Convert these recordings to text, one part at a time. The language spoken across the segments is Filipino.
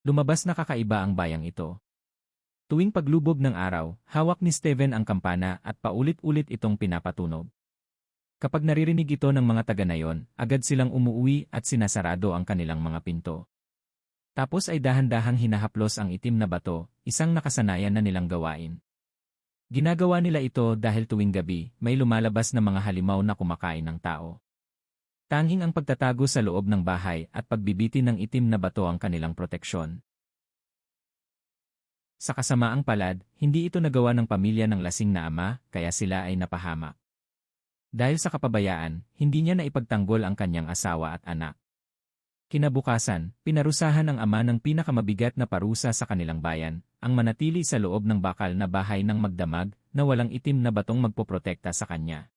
Lumabas na kakaiba ang bayang ito. Tuwing paglubog ng araw, hawak ni Steven ang kampana at paulit-ulit itong pinapatunog. Kapag naririnig ito ng mga taga-nayon, agad silang umuwi at sinasarado ang kanilang mga pinto. Tapos ay dahan-dahang hinahaplos ang itim na bato, isang nakasanayan na nilang gawain. Ginagawa nila ito dahil tuwing gabi, may lumalabas na mga halimaw na kumakain ng tao. Tanging ang pagtatago sa loob ng bahay at pagbibitin ng itim na bato ang kanilang proteksyon. Sa kasamaang palad, hindi ito nagawa ng pamilya ng lasing na ama, kaya sila ay napahamak. Dahil sa kapabayaan, hindi niya naipagtanggol ang kanyang asawa at anak. Kinabukasan, pinarusahan ng ama ng pinakamabigat na parusa sa kanilang bayan, ang manatili sa loob ng bakal na bahay ng magdamag na walang itim na batong magpoprotekta sa kanya.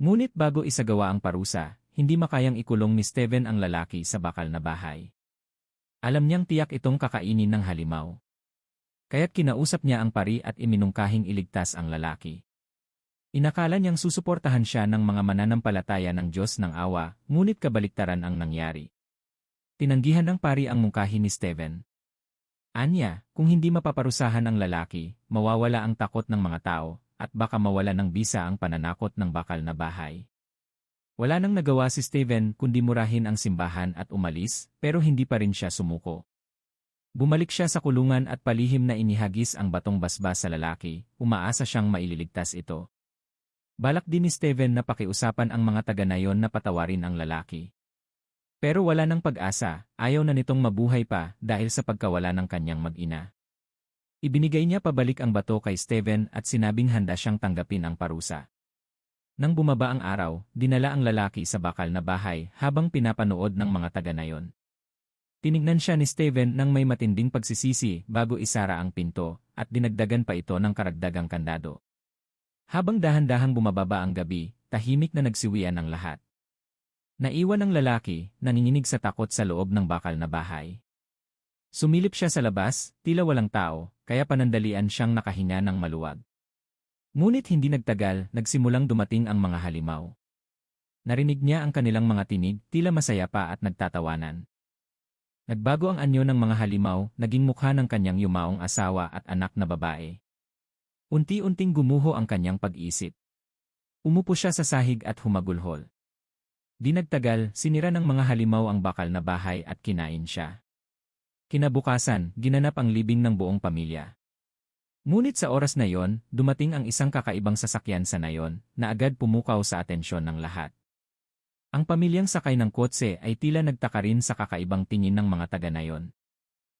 Ngunit bago isagawa ang parusa, hindi makayang ikulong ni Steven ang lalaki sa bakal na bahay. Alam niyang tiyak itong kakainin ng halimaw. Kaya't kinausap niya ang pari at iminungkahing iligtas ang lalaki. Inakala niyang susuportahan siya ng mga mananampalataya ng Diyos ng awa, ngunit kabaliktaran ang nangyari. Tinanggihan ng pari ang mungkahi ni Steven. Anya, kung hindi mapaparusahan ang lalaki, mawawala ang takot ng mga tao, at baka mawala ng bisa ang pananakot ng bakal na bahay. Wala nang nagawa si Steven kundi murahin ang simbahan at umalis, pero hindi pa rin siya sumuko. Bumalik siya sa kulungan at palihim na inihagis ang batong basbas sa lalaki, umaasa siyang maililigtas ito. Balak din ni Steven na pakiusapan ang mga taga-nayon na patawarin ang lalaki. Pero wala ng pag-asa, ayaw na nitong mabuhay pa dahil sa pagkawala ng kanyang mag-ina. Ibinigay niya pabalik ang bato kay Steven at sinabing handa siyang tanggapin ang parusa. Nang bumaba ang araw, dinala ang lalaki sa bakal na bahay habang pinapanood ng mga taga-nayon. Tinignan siya ni Steven nang may matinding pagsisisi bago isara ang pinto at dinagdagan pa ito ng karagdagang kandado. Habang dahan-dahang bumababa ang gabi, tahimik na nagsiwian ang lahat. Naiwan ang lalaki, nanginginig sa takot sa loob ng bakal na bahay. Sumilip siya sa labas, tila walang tao, kaya panandalian siyang nakahinga ng maluwag. Ngunit hindi nagtagal, nagsimulang dumating ang mga halimaw. Narinig niya ang kanilang mga tinig, tila masaya pa at nagtatawanan. Nagbago ang anyo ng mga halimaw, naging mukha ng kanyang yumaong asawa at anak na babae. Unti-unting gumuho ang kanyang pag-isip. Umupo siya sa sahig at humagulhol. Di nagtagal, sinira ng mga halimaw ang bakal na bahay at kinain siya. Kinabukasan, ginanap ang libing ng buong pamilya. Ngunit sa oras na yon, dumating ang isang kakaibang sasakyan sa nayon, na agad pumukaw sa atensyon ng lahat. Ang pamilyang sakay ng kotse ay tila nagtaka rin sa kakaibang tingin ng mga taga-nayon.